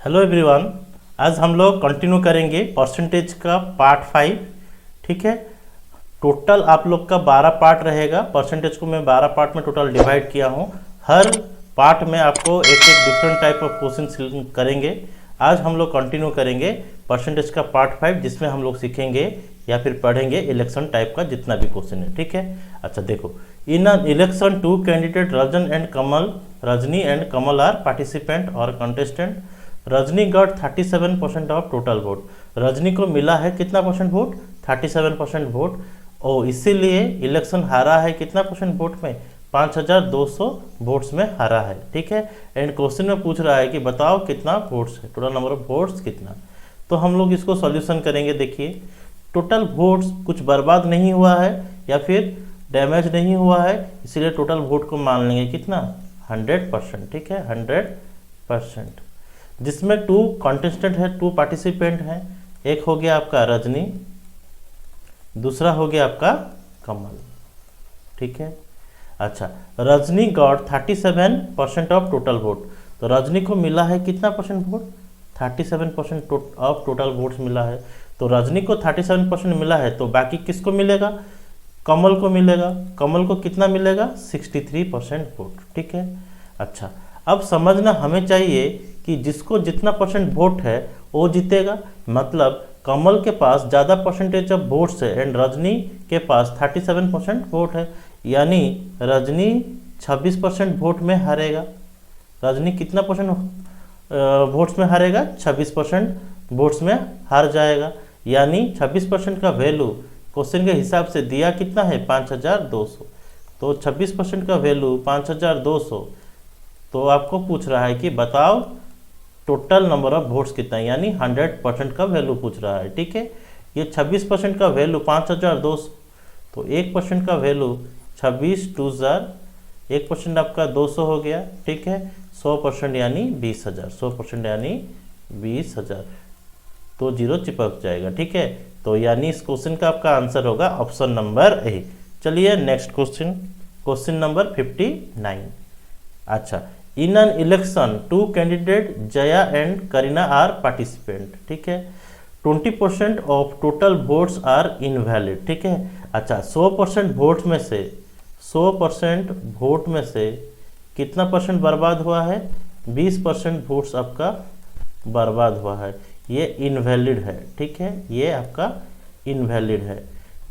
Hello everyone. आज हम लोग कंटिन्यू करेंगे परसेंटेज का पार्ट 5। ठीक है। टोटल आप लोग का 12 पार्ट रहेगा। परसेंटेज को मैं 12 पार्ट में टोटल डिवाइड किया हूँ। हर पार्ट में आपको एक एक डिफरेंट टाइप ऑफ क्वेश्चन करेंगे। आज हम लोग कंटिन्यू करेंगे परसेंटेज का पार्ट 5, जिसमें हम लोग सीखेंगे या फिर पढ़ेंगे इलेक्शन टाइप का जितना भी क्वेश्चन है। ठीक है। अच्छा देखो, in a election two candidate Rajni and Kamal are participant और contestant. Rajni got 37% of total vote. Rajni को मिला है कितना परसेंट वोट? 37% वोट। और इसीलिए इलेक्शन हारा है कितना परसेंट वोट में? 5200 वोट्स में हारा है। ठीक है। एंड क्वेश्चन में पूछ रहा है कि बताओ कितना वोट्स है, टोटल नंबर ऑफ वोट्स कितना। तो हम लोग इसको सॉल्यूशन करेंगे। देखिए, टोटल वोट्स कुछ बर्बाद नहीं हुआ है या फिर डैमेज नहीं हुआ है, इसीलिए टोटल वोट को मान लेंगे कितना? 100%। ठीक है, 100%। जिसमें 2 कॉन्टेस्टेंट है, 2 पार्टिसिपेंट हैं। एक हो गया आपका रजनी, दूसरा हो गया आपका कमल। ठीक है। अच्छा, Rajni got 37% of total vote. तो रजनी को मिला है कितना percent vote? 37% of total votes मिला है। तो रजनी को 37% मिला है, तो बाकी किसको मिलेगा? कमल को मिलेगा। कमल को कितना मिलेगा? 63% वोट। ठीक है। अच्छा, अब समझना हमें चाहिए कि जिसको जितना परसेंट वोट है वो जीतेगा। मतलब कमल के पास ज़्यादा परसेंटेज ऑफ वोट्स है एंड रजनी के पास 37% वोट है, यानी रजनी 26% वोट में हारेगा। रजनी कितना परसेंट वोट्स में हारेगा? 26% वोट्स में हार जाएगा। यानी 26% का वैल्यू क्वेश्चन के हिसाब से दिया कितना है? 5200। तो 26% का वैल्यू 5200। तो आपको पूछ रहा है कि बताओ टोटल नंबर ऑफ वोट्स कितना है, यानी 100% का वैल्यू पूछ रहा है। ठीक है। ये 26% का वैल्यू 5200, तो 1% का वैल्यू 26 2 1% आपका 200 हो गया। ठीक है। 100% यानी 20,000। 100% यानी 20,000। तो जीरो चिपक जाएगा। ठीक है। तो यानी इस क्वेश्चन का आपका आंसर होगा ऑप्शन नंबर ए। चलिए नेक्स्ट क्वेश्चन, क्वेश्चन नंबर 59। अच्छा, in an election 2 candidate Jaya and Kareena are participant. ठीक है। 20% of total votes are invalid. ठीक है। अच्छा, 100% वोट में से 100% वोट में से कितना परसेंट बर्बाद हुआ है? 20% वोट्स आपका बर्बाद हुआ है, ये इनवैलिड है। ठीक है, ये आपका इनवैलिड है।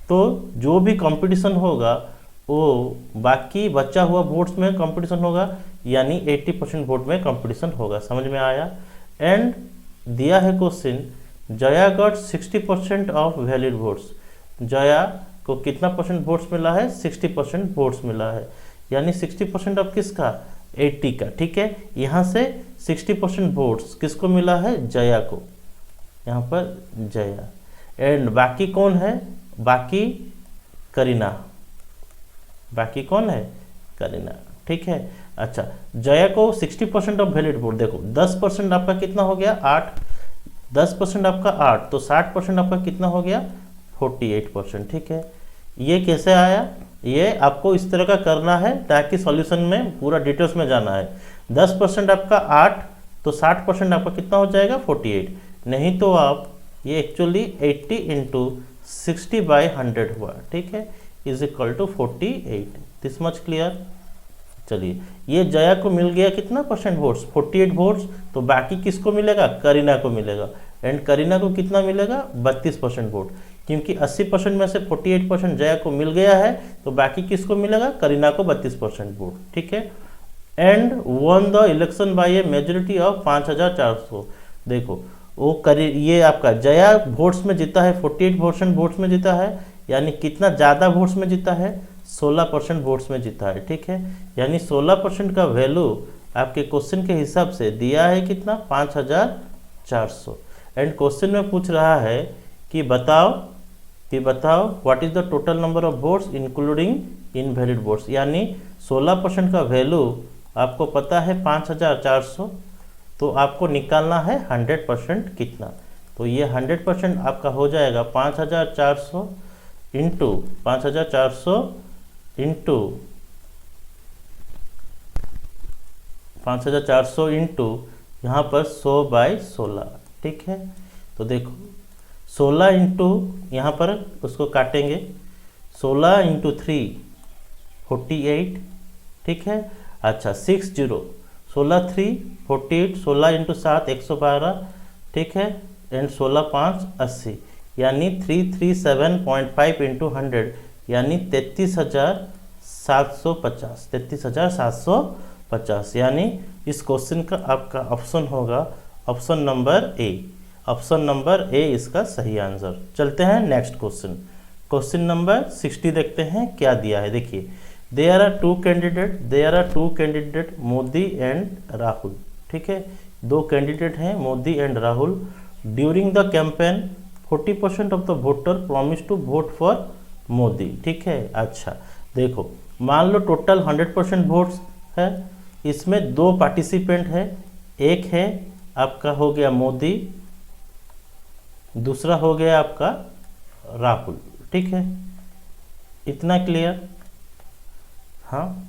तो जो भी कंपटीशन होगा वो बाकी बचा हुआ वोट्स में कंपटीशन होगा, यानी 80% वोट में कंपटीशन होगा। समझ में आया? एंड दिया है question, Jaya got 60% of valid votes. Jaya को कितना परसेंट वोट्स मिला है? 60% वोट्स मिला है, यानी 60% ऑफ किसका? 80 का। ठीक है। यहाँ से 60% वोट्स किसको मिला है? जया को। यहाँ पर जया। एंड बाकी कौन है? बाकी करीना। बाकी कौन है? करीना। ठीक है। अच्छा, जया को 60% ऑफ वैलिड वोट। देखो 10% आपका कितना हो गया? 8। 10% आपका 8, तो 60% आपका कितना हो गया? 48%। ठीक है। ये कैसे आया? ये आपको इस तरह का करना है ताकि सॉल्यूशन में पूरा डिटेल्स में जाना है। 10% आपका 8, तो 60% आपका कितना हो जाएगा? 48। नहीं तो आप ये एक्चुअली 80 इंटू 60/100 हुआ। ठीक है, is equal to 48। This much clear? चलिए, ये जया को मिल गया कितना परसेंट वोट्स? 48 वोट्स। तो बाकी किसको मिलेगा? करीना को मिलेगा। एंड करीना को कितना मिलेगा? 32% वोट। क्योंकि 80% में से 48% जया को मिल गया है, तो बाकी किसको मिलेगा? करीना को 32% वोट। ठीक है। And won the election by a majority of 5400। देखो वो ये आपका जया वोट्स में जीता है, 48% वोट्स में जीता है, यानी कितना ज़्यादा वोट्स में जीता है? 16% वोट्स में जीता है। ठीक है। यानी 16% का वैल्यू आपके क्वेश्चन के हिसाब से दिया है कितना? 5400। एंड क्वेश्चन में पूछ रहा है कि बताओ what is the total number of votes including invalid votes. यानी 16% का वैल्यू आपको पता है 5400, तो आपको निकालना है 100% कितना। तो ये 100% आपका हो जाएगा 5400 इंटू 5400 इंटू 5400 इंटू यहाँ पर 100/16, ठीक है। तो देखो 16 इंटू, यहाँ पर उसको काटेंगे, 16 इंटू 3 48, ठीक है। अच्छा 60, 16 3 48, 16 इंटू 7 112, ठीक है। एंड 16 5 80, यानी 337.5 इंटू 100 यानी 33,750, 33,750, यानी इस क्वेश्चन का आपका ऑप्शन होगा option number A. Option number A इसका सही आंसर। चलते हैं नेक्स्ट क्वेश्चन, क्वेश्चन नंबर 60 देखते हैं क्या दिया है। देखिए there are two candidate Modi and Rahul, ठीक है। दो कैंडिडेट हैं Modi and Rahul. During the campaign 40% of the voter promise to vote for Modi, ठीक है। अच्छा देखो मान लो टोटल 100% वोट्स है, इसमें दो पार्टिसिपेंट है, एक है आपका हो गया मोदी, दूसरा हो गया आपका राहुल, ठीक है। इतना क्लियर? हाँ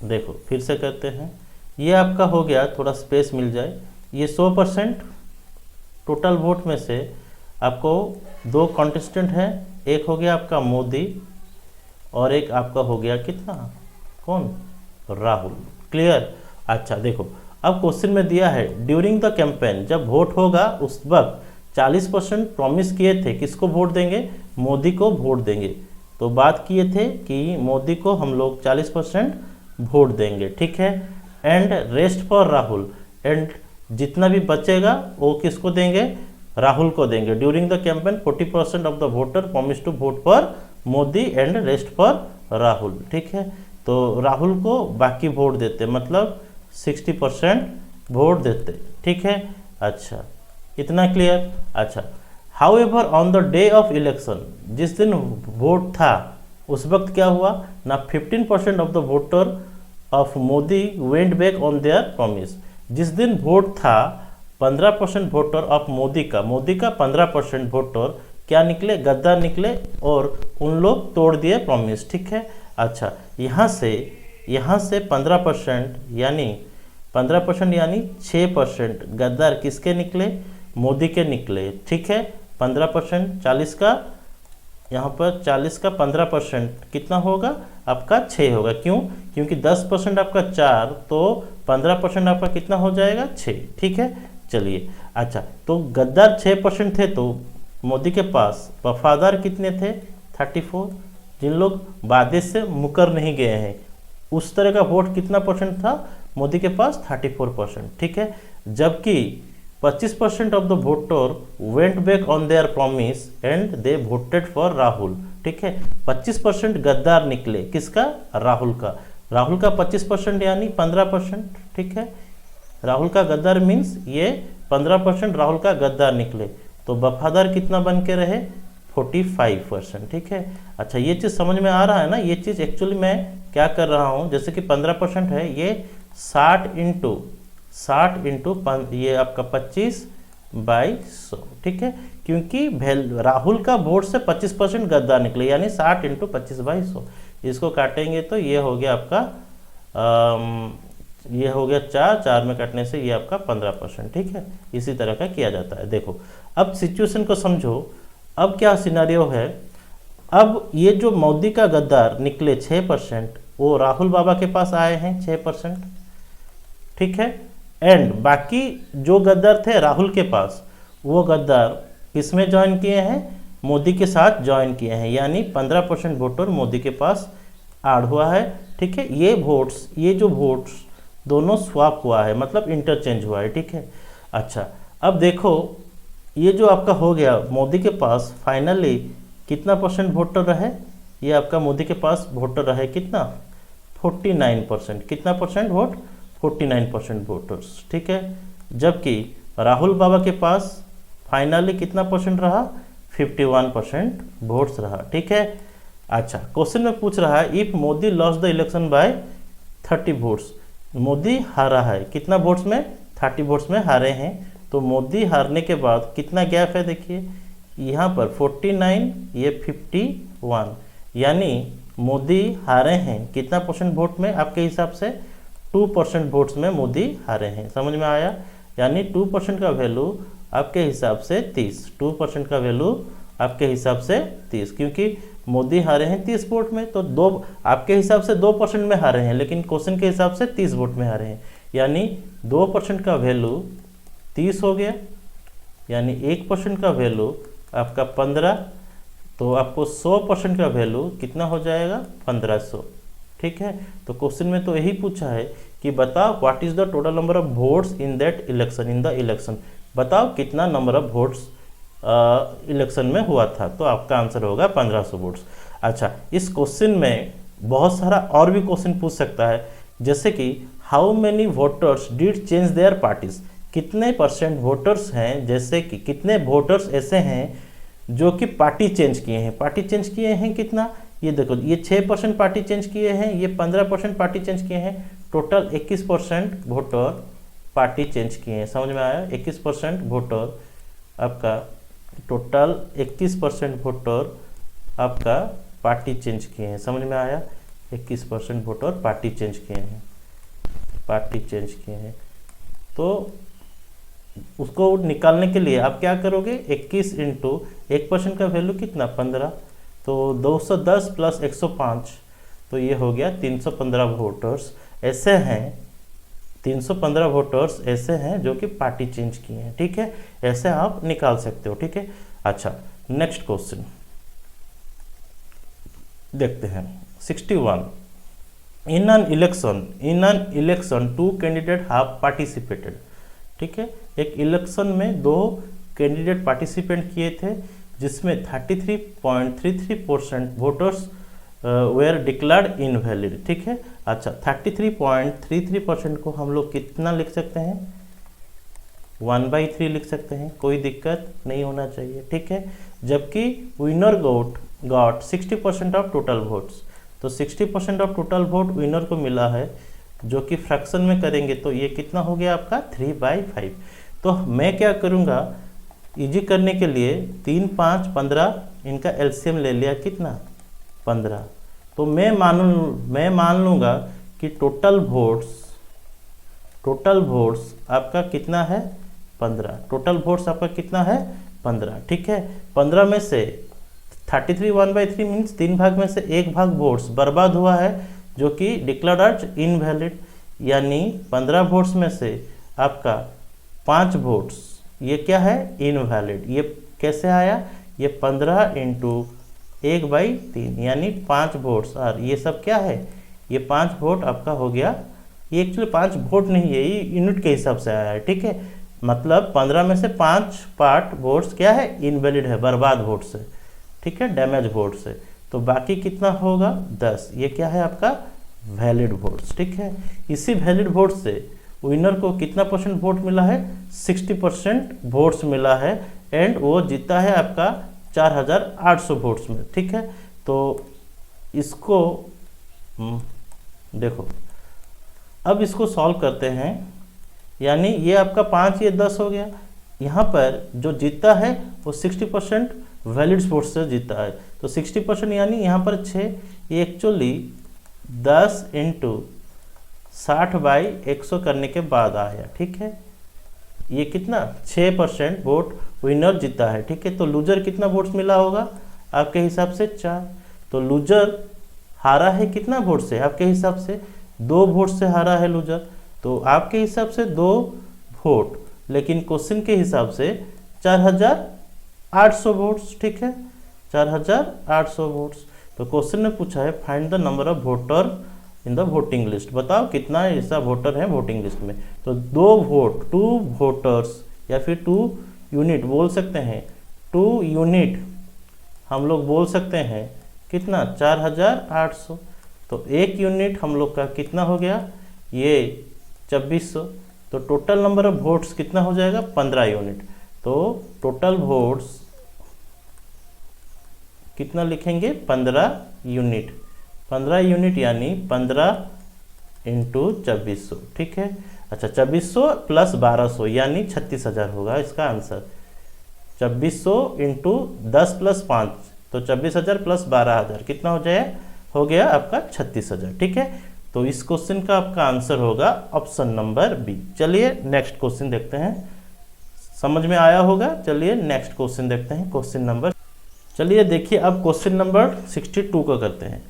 देखो फिर से करते हैं, ये आपका हो गया, थोड़ा स्पेस मिल जाए, ये 100% टोटल वोट में से आपको दो कॉन्टेस्टेंट हैं, एक हो गया आपका मोदी और एक आपका हो गया कितना, कौन, राहुल। क्लियर? अच्छा देखो अब क्वेश्चन में दिया है ड्यूरिंग द कैंपेन, जब वोट होगा उस वक्त 40% प्रॉमिस किए थे, किसको वोट देंगे, मोदी को वोट देंगे। तो बात किए थे कि मोदी को हम लोग 40% वोट देंगे, ठीक है। And rest for Rahul, and जितना भी बचेगा वो किसको देंगे, राहुल को देंगे। During the campaign 40% of the voter promise to vote for Modi and rest for Rahul, ठीक है। तो राहुल को बाकी वोट देते, मतलब 60% वोट देते, ठीक है। अच्छा इतना क्लियर? अच्छा however on the day of election, जिस दिन वोट था उस वक्त क्या हुआ ना, 15% of the voter of Modi went back on their promise. जिस दिन वोट था 15% वोटर ऑफ मोदी का 15% वोटर क्या निकले, गद्दार निकले और उन लोग तोड़ दिए प्रॉमिस, ठीक है। अच्छा यहाँ से 15% यानी 15% यानी 6% गद्दार किसके निकले, मोदी के निकले, ठीक है। 15% 40 का, यहाँ पर 40 का 15% कितना होगा आपका 6 होगा, क्यों, क्योंकि 10% आपका 4, तो 15% आपका कितना हो जाएगा 6, ठीक है। चलिए अच्छा तो गद्दार 6% थे, तो मोदी के पास वफादार कितने थे 34, जिन लोग वादे से मुकर नहीं गए हैं, उस तरह का वोट कितना परसेंट था मोदी के पास 34%, ठीक है। जबकि 25% of the voter went back on their promise and they voted for Rahul, ठीक है। 25% गद्दार निकले, किसका, राहुल का। राहुल का 25% यानी 15%, ठीक है। राहुल का गद्दार मीन्स ये 15% राहुल का गद्दार निकले, तो वफादार कितना बन के रहे 45%, ठीक है। अच्छा ये चीज़ समझ में आ रहा है ना, ये चीज़ एक्चुअली मैं क्या कर रहा हूँ, जैसे कि 15% है, ये 60 इंटू ये आपका 25/100, ठीक है। क्योंकि राहुल का वोट से 25% गद्दार निकले, यानी 60 इंटू 25/100, इसको काटेंगे तो ये हो गया आपका ये हो गया 4 में काटने से ये आपका 15%, ठीक है। इसी तरह का किया जाता है। देखो अब सिचुएशन को समझो, अब क्या सिनेरियो है, अब ये जो मोदी का गद्दार निकले 6%, वो राहुल बाबा के पास आए हैं 6%, ठीक है। एंड बाकी जो गद्दार थे राहुल के पास, वो गद्दार किसमें ज्वाइन किए हैं, मोदी के साथ ज्वाइन किए हैं, यानी 15% वोटर मोदी के पास ऐड हुआ है, ठीक है। ये जो वोट्स दोनों स्वैप हुआ है, मतलब इंटरचेंज हुआ है, ठीक है। अच्छा अब देखो ये जो आपका हो गया, मोदी के पास फाइनली कितना परसेंट वोटर रहे, ये आपका मोदी के पास वोटर रहे कितना 49%, कितना परसेंट वोट 49% वोटर्स, ठीक है। जबकि राहुल बाबा के पास फाइनली कितना परसेंट रहा 51% वोट्स रहा, ठीक है। अच्छा क्वेश्चन में पूछ रहा है if Modi lost the election by 30 votes, Modi हारा है कितना वोट्स में 30 वोट्स में हारे हैं, तो मोदी हारने के बाद कितना गैप है, देखिए यहाँ पर 49, ये 51, यानी मोदी हारे हैं कितना परसेंट वोट में आपके हिसाब से 2% वोट्स में मोदी हारे हैं। समझ में आया? यानी 2% का वैल्यू आपके हिसाब से 30, 2% का वैल्यू आपके हिसाब से 30, क्योंकि मोदी हारे हैं 30 वोट में, तो दो आपके हिसाब से 2% में हारे हैं, लेकिन क्वेश्चन के हिसाब से 30 वोट में हारे हैं, यानी 2% का वैल्यू 30 हो गया, यानी 1% का वैल्यू आपका 15, तो आपको 100% का वैल्यू कितना हो जाएगा? 1500। ठीक है, तो क्वेश्चन में तो यही पूछा है कि बताओ what is the total number of votes in that election, in the election, बताओ कितना नंबर ऑफ वोट्स इलेक्शन में हुआ था, तो आपका आंसर होगा 1500 वोट्स। अच्छा, इस क्वेश्चन में बहुत सारा और भी क्वेश्चन पूछ सकता है, जैसे कि how many voters did change their parties, कितने परसेंट वोटर्स हैं, जैसे कि कितने वोटर्स ऐसे हैं जो कि पार्टी चेंज किए हैं। पार्टी चेंज किए हैं कितना? ये देखो, ये 6% पार्टी चेंज किए हैं, ये 15% पार्टी चेंज किए हैं, टोटल 21% वोटर पार्टी चेंज किए हैं। समझ में आया? 21% वोटर आपका, टोटल 21% वोटर आपका पार्टी चेंज किए हैं। समझ में आया? 21% वोटर पार्टी चेंज किए हैं, पार्टी चेंज किए हैं। तो उसको निकालने के लिए आप क्या करोगे? 21 इंटू 1% का वैल्यू कितना? 15, तो 210 प्लस 105, तो ये हो गया 315 वोटर्स ऐसे हैं, 315 वोटर्स ऐसे हैं जो कि पार्टी चेंज किए हैं। ठीक है, ऐसे आप निकाल सकते हो। ठीक है, अच्छा नेक्स्ट क्वेश्चन देखते हैं। 61, इन an election 2 candidate have participated. ठीक है, एक इलेक्शन में 2 कैंडिडेट पार्टिसिपेट किए थे, जिसमें 33.33% वोटर्स वेयर डिक्लेयर्ड इनवैलिड। ठीक है, अच्छा 33.33% को हम लोग कितना लिख सकते हैं? 1/3 लिख सकते हैं, कोई दिक्कत नहीं होना चाहिए। ठीक है, जबकि winner got 60% of total votes, तो 60% ऑफ टोटल वोट विनर को मिला है, जो कि फ्रैक्शन में करेंगे तो ये कितना हो गया आपका? 3/5। तो मैं क्या करूँगा, इजी करने के लिए 3, 5, 15 इनका एलसीएम ले लिया, कितना? 15। तो मैं मान लूँगा कि टोटल वोट्स आपका कितना है? 15। टोटल वोट्स आपका कितना है? 15। ठीक है, 15 में से 33 1/3 मीन्स 3 भाग में से 1 भाग वोट्स बर्बाद हुआ है, जो कि डिक्लेयर्ड एज इनवैलिड, यानी 15 वोट्स में से आपका 5 वोट्स ये क्या है? इनवैलिड। ये कैसे आया? ये 15 इंटू 1/3 यानी 5 वोट्स, और ये सब क्या है? ये 5 वोट आपका हो गया। ये एक्चुअली 5 वोट नहीं है, ये यूनिट के हिसाब से आया है। ठीक है, मतलब 15 में से 5 पार्ट वोट्स क्या है? इनवैलिड है, बर्बाद वोट से। ठीक है, डैमेज वोट से। तो बाकी कितना होगा? 10। ये क्या है आपका? Valid votes. ठीक है, इसी वैलिड वोट से विनर को कितना परसेंट वोट मिला है? 60% वोट्स मिला है, एंड वो जीता है आपका 4800 वोट्स में। ठीक है, तो इसको देखो, अब इसको सॉल्व करते हैं, यानी ये आपका 5, ये 10 हो गया। यहाँ पर जो जीता है वो 60% वैलिड वोट्स से जीता है, तो 60% यानी यहाँ पर 6, ये एक्चुअली 10 इंटू 60/100 करने के बाद आया। ठीक है, ये कितना? 6% वोट विनर जीता है। ठीक है, तो लूजर कितना वोट्स मिला होगा आपके हिसाब से? 4। तो लूजर हारा है कितना वोट से आपके हिसाब से? 2 वोट से हारा है लूजर। तो आपके हिसाब से 2 वोट, लेकिन क्वेश्चन के हिसाब से 4800 वोट्स। ठीक है, 4800 वोट्स। तो क्वेश्चन ने पूछा है find the number of voter in the voting list, बताओ कितना ऐसा वोटर है वोटिंग लिस्ट में। तो 2 वोटर्स या फिर 2 यूनिट बोल सकते हैं, 2 यूनिट हम लोग बोल सकते हैं कितना? 4800। तो 1 यूनिट हम लोग का कितना हो गया? ये 2600। तो टोटल नंबर ऑफ वोट्स कितना हो जाएगा? 15 यूनिट। तो टोटल वोट्स कितना लिखेंगे? 15 यूनिट। 15 यूनिट यानी 15 इंटू 2400। ठीक है, अच्छा 2400 प्लस 1200 यानी 36,000 होगा इसका आंसर। 2400 इंटू 10 प्लस 5, तो 24,000 प्लस 12,000 कितना हो जाए? हो गया आपका 36,000। ठीक है, तो इस क्वेश्चन का आपका आंसर होगा ऑप्शन नंबर बी। चलिए नेक्स्ट क्वेश्चन देखते हैं, समझ में आया होगा। चलिए नेक्स्ट क्वेश्चन देखते हैं, क्वेश्चन नंबर, चलिए देखिए अब क्वेश्चन नंबर 62 को करते हैं।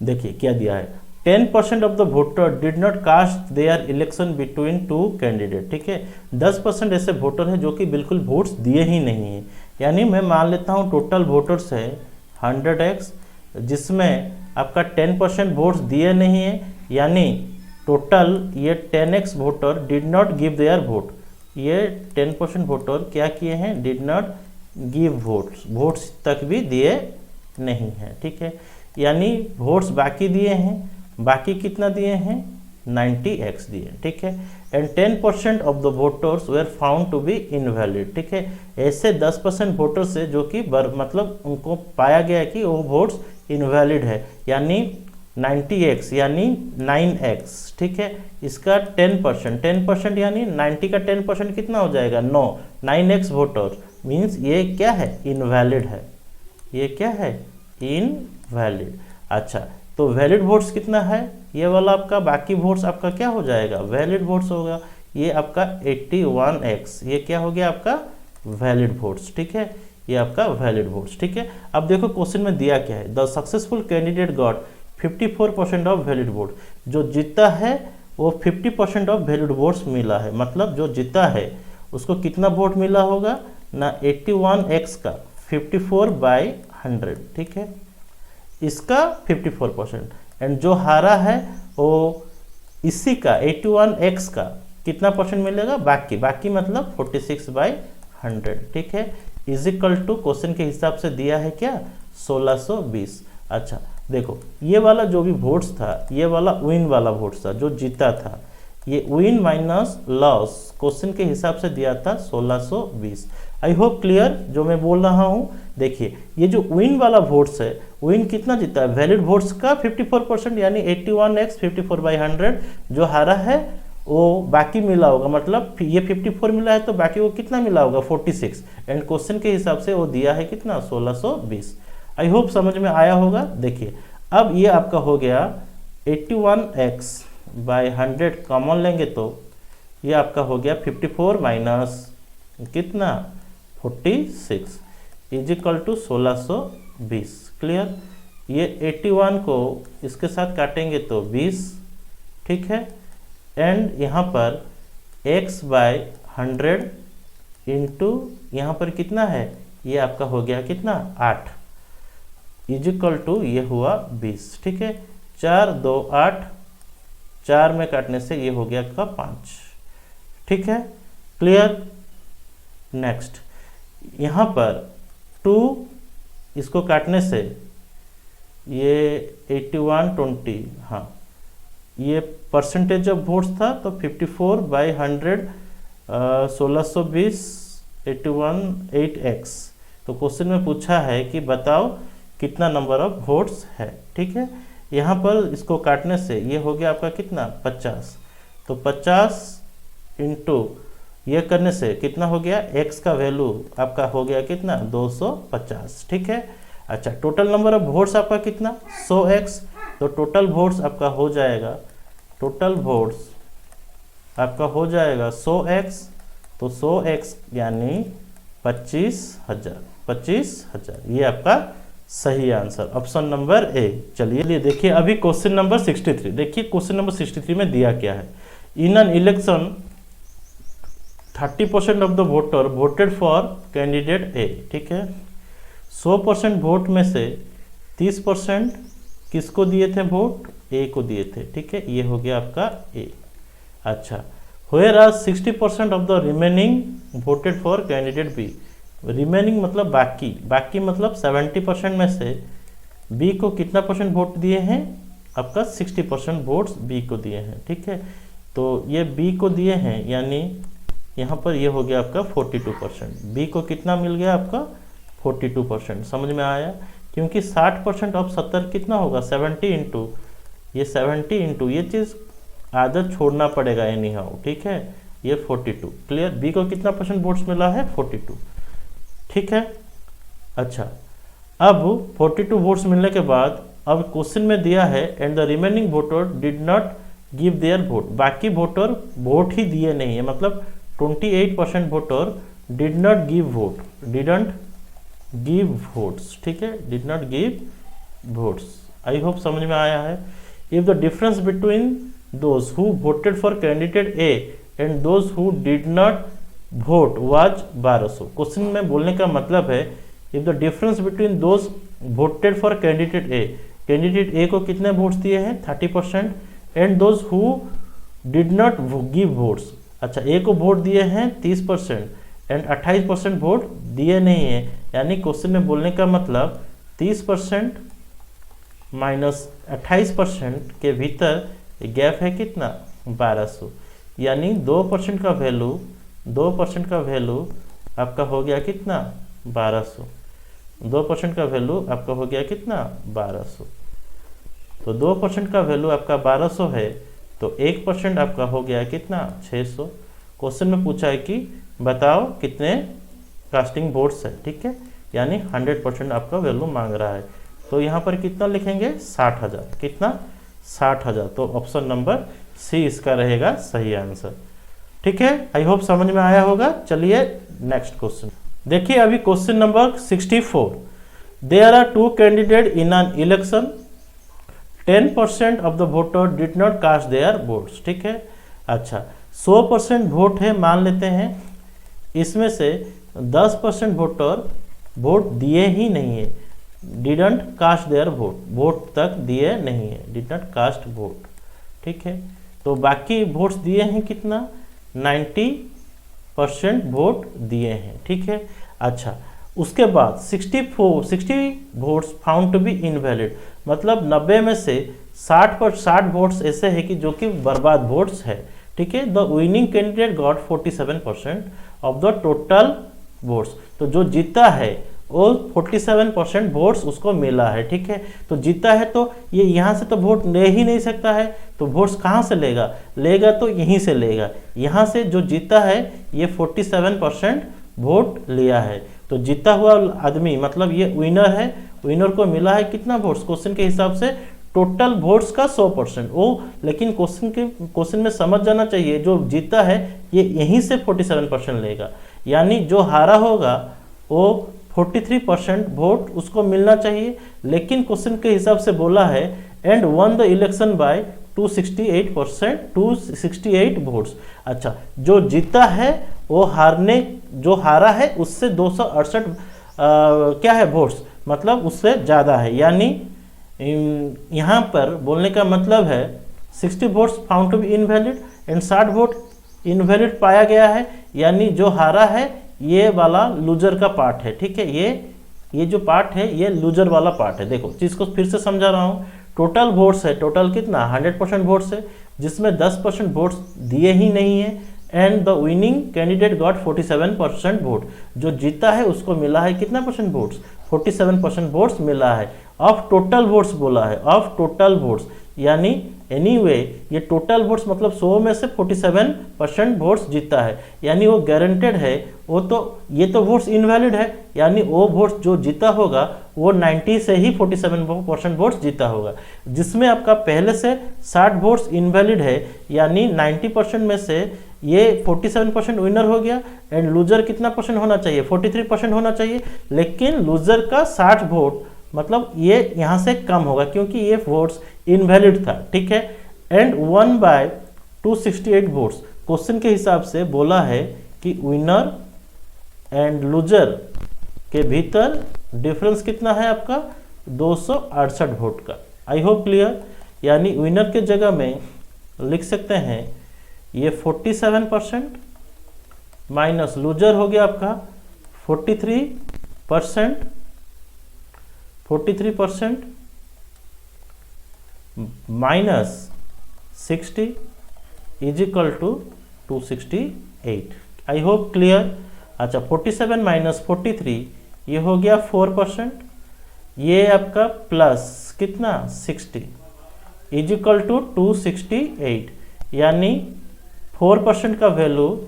देखिए क्या दिया है, 10% of the voter did not cast their election between two candidate. ठीक है, 10% ऐसे वोटर हैं जो कि बिल्कुल वोट्स दिए ही नहीं हैं। यानी मैं मान लेता हूँ टोटल वोटर्स है 100x, जिसमें आपका 10% वोट्स दिए नहीं है, यानी टोटल ये 10x voter did not give their vote. ये 10% वोटर क्या किए हैं, did not give votes, votes तक भी दिए नहीं हैं। ठीक है, यानी वोट्स बाकी दिए हैं, बाकी कितना दिए हैं 90x दिए। ठीक है, and 10% of the voters were found to be invalid. ठीक है, ऐसे 10% वोटर्स है जो कि मतलब उनको पाया गया कि वो वोट्स इनवैलिड है, यानी 90x यानी 9x। ठीक है, इसका 10% यानी 90 का 10% कितना हो जाएगा 9, 9x वोटर मीन्स ये क्या है इनवैलिड है, ये क्या है इनवैलिड। अच्छा, तो वैलिड वोट्स कितना है, ये वाला आपका बाकी वोट्स आपका क्या हो जाएगा वैलिड वोट्स होगा, ये आपका 81x, ये क्या हो गया आपका वैलिड वोट्स। ठीक है, ये आपका वैलिड वोट्स। ठीक है, अब देखो क्वेश्चन में दिया क्या है, the successful candidate got 54% of valid vote. जो जीता है वो 50% ऑफ वैलिड वोट्स मिला है, मतलब जो जीता है उसको कितना वोट मिला होगा ना 81x का 54/100। ठीक है, इसका 54%, एंड जो हारा है वो इसी का 81x का कितना परसेंट मिलेगा, बाकी मतलब 46/100। ठीक है, इज इक्वल टू क्वेश्चन के हिसाब से दिया है क्या 1620। अच्छा देखो, ये वाला जो भी वोट्स था, ये वाला विन वाला वोट्स था जो जीता था, ये विन माइनस लॉस क्वेश्चन के हिसाब से दिया था 1620। आई होप क्लियर जो मैं बोल रहा हूँ। देखिए ये जो विन वाला वोट्स है, विन कितना जीता है वैलिड वोट्स का 54%, यानी 81x 54/100। जो हारा है वो बाकी मिला होगा, मतलब ये 54 मिला है तो बाकी वो कितना मिला होगा 46, एंड क्वेश्चन के हिसाब से वो दिया है कितना 1620। आई होप समझ में आया होगा। देखिए अब ये आपका हो गया 81x/100 कॉमन लेंगे तो ये आपका हो गया 54 माइनस कितना 46 इज इक्वल टू 1620। क्लियर, ये 81 को इसके साथ काटेंगे तो 20। ठीक है, एंड यहाँ पर x/100 इंटू यहाँ पर कितना है, ये आपका हो गया कितना 8 इज इक्वल टू ये हुआ 20। ठीक है, 4 2 8, 4 में काटने से ये हो गया आपका 5। ठीक है, क्लियर। नेक्स्ट यहाँ पर 2 इसको काटने से ये 81 20, हाँ ये परसेंटेज ऑफ वोट्स था तो 54/100 1620 81 8x। तो क्वेश्चन में पूछा है कि बताओ कितना नंबर ऑफ वोट्स है। ठीक है, यहाँ पर इसको काटने से ये हो गया आपका कितना 50, तो 50 इंटू ये करने से कितना हो गया, x का वैल्यू आपका हो गया कितना 250। ठीक है, अच्छा टोटल नंबर ऑफ वोट्स आपका कितना 100x, तो टोटल वोट्स आपका हो जाएगा, टोटल वोट्स आपका हो जाएगा 100x, तो 100x यानी 25,000। ये आपका सही आंसर ऑप्शन नंबर ए। चलिए देखिए अभी क्वेश्चन नंबर 63। देखिए क्वेश्चन नंबर 63 में दिया क्या है, in an election 30% of the voter voted for candidate A. ठीक है, 100% वोट में से 30% किसको दिए थे वोट, ए को दिए थे। ठीक है, ये हो गया आपका ए। अच्छा, where are 60% of the remaining voted for candidate B. Remaining मतलब बाकी मतलब 70% में से बी को कितना परसेंट वोट दिए हैं, आपका 60% वोट्स बी को दिए हैं। ठीक है, तो ये बी को दिए हैं, यानी यहाँ पर ये हो गया आपका 42%। बी को कितना मिल गया आपका 42%। समझ में आया, क्योंकि 60% ऑफ 70 कितना होगा 70 इंटू ये 70 इंटू ये चीज़ आदत छोड़ना पड़ेगा एनी हाउ। ठीक है, ये 42। क्लियर, बी को कितना परसेंट वोट्स मिला है 42। ठीक है, अच्छा अब 42 वोट्स मिलने के बाद अब क्वेश्चन में दिया है and the remaining voter did not give their vote, बाकी वोटर वोट ही दिए नहीं है, मतलब 28% voter did not give vote, didn't give votes, ठीक है, did not give votes. I hope समझ में आया है। If the difference between those who voted for candidate A and those who did not vote was 1200। Question में बोलने का मतलब है if the difference between those voted for candidate A, candidate A को कितने वोट्स दिए हैं 30%, and those who did not give votes, अच्छा ए को वोट दिए हैं 30% एंड 28% वोट दिए नहीं है, यानी क्वेश्चन में बोलने का मतलब 30% माइनस 28% के भीतर गैप है कितना 1200, यानी 2% का वैल्यू, 2% का वैल्यू आपका हो गया कितना 1200, 2% का वैल्यू आपका हो गया कितना 1200। तो 2% का वैल्यू आपका 1200 है, तो 1% आपका हो गया कितना 600। क्वेश्चन में पूछा है कि बताओ कितने कास्टिंग वोट्स है, ठीक है, यानी 100% आपका वैल्यू मांग रहा है। तो यहाँ पर कितना लिखेंगे 60,000, कितना 60,000, तो ऑप्शन नंबर सी इसका रहेगा सही आंसर, ठीक है। आई होप समझ में आया होगा। चलिए नेक्स्ट क्वेश्चन देखिए। अभी question number 64, there are 2 candidate in an election, 10% of the voter did not cast their votes, ठीक है। अच्छा 100% वोट है मान लेते हैं, इसमें से 10% वोटर वोट दिए ही नहीं है, didn't cast their vote, vote तक दिए नहीं है, डिड नॉट कास्ट वोट, ठीक है। तो बाकी वोट्स दिए हैं कितना 90% वोट दिए हैं, ठीक है। अच्छा उसके बाद 60 votes found to be invalid, मतलब 90 में से 60 वोट्स ऐसे हैं कि जो कि बर्बाद वोट्स है, ठीक है। The winning candidate got 47% of the total votes, तो जो जीता है वो 47% वोट्स उसको मिला है, ठीक है। तो जीता है तो ये यहाँ से तो वोट ले ही नहीं सकता है, तो वोट्स कहाँ से लेगा, लेगा तो यहीं से लेगा, यहाँ से जो जीता है ये 47% वोट लिया है, तो जीता हुआ आदमी मतलब ये विनर है, विनर को मिला है कितना वोट्स, क्वेश्चन के हिसाब से टोटल वोट्स का 100% वो, लेकिन क्वेश्चन में समझ जाना चाहिए जो जीता है ये यहीं से 47% लेगा, यानी जो हारा होगा वो 43% वोट उसको मिलना चाहिए, लेकिन क्वेश्चन के हिसाब से बोला है and won the election by 268 votes. अच्छा जो जीता है वो जो हारा है उससे 268 क्या है वोट्स, मतलब उससे ज़्यादा है, यानी यहाँ पर बोलने का मतलब है 60 votes found to be invalid and 60 vote invalid पाया गया है, यानी जो हारा है ये वाला लूजर का पार्ट है, ठीक है। ये जो पार्ट है ये लूजर वाला पार्ट है। देखो चीज़ को फिर से समझा रहा हूँ, टोटल वोट्स है, टोटल कितना 100% वोट्स है, जिसमें 10% वोट्स दिए ही नहीं है, and the winning candidate got 47% vote, जो जीता है उसको मिला है कितना परसेंट वोट्स 47% वोट्स मिला है, ऑफ टोटल वोट्स बोला है, ऑफ टोटल वोट्स, यानी एनीवे ये टोटल वोट्स मतलब 100 में से 47% वोट्स जीता है, यानी वो गारंटेड है, वो तो ये तो वोट्स इनवैलिड है, यानी वो वोट्स जो जीता होगा वो 90 से ही 47% वोट्स जीता होगा, जिसमें आपका पहले से 60 वोट्स इनवैलिड है, यानी 90% में से ये 47% विनर हो गया, एंड लूजर कितना परसेंट होना चाहिए 43% होना चाहिए, लेकिन लूजर का 60 वोट मतलब ये यहाँ से कम होगा क्योंकि ये वोट्स इनवैलिड था, ठीक है। एंड 1/268 वोट्स, क्वेश्चन के हिसाब से बोला है कि विनर एंड लूजर के भीतर डिफरेंस कितना है आपका 268 वोट का। आई होप क्लियर, यानी विनर के जगह में लिख सकते हैं ये 47% माइनस लूजर हो गया आपका 43% minus 60 is equal to 268। I hope clear. अच्छा 47 माइनस 43 ये हो गया 4%, ये आपका प्लस कितना 60 इज इक्वल टू 268, यानी 4% का वैल्यू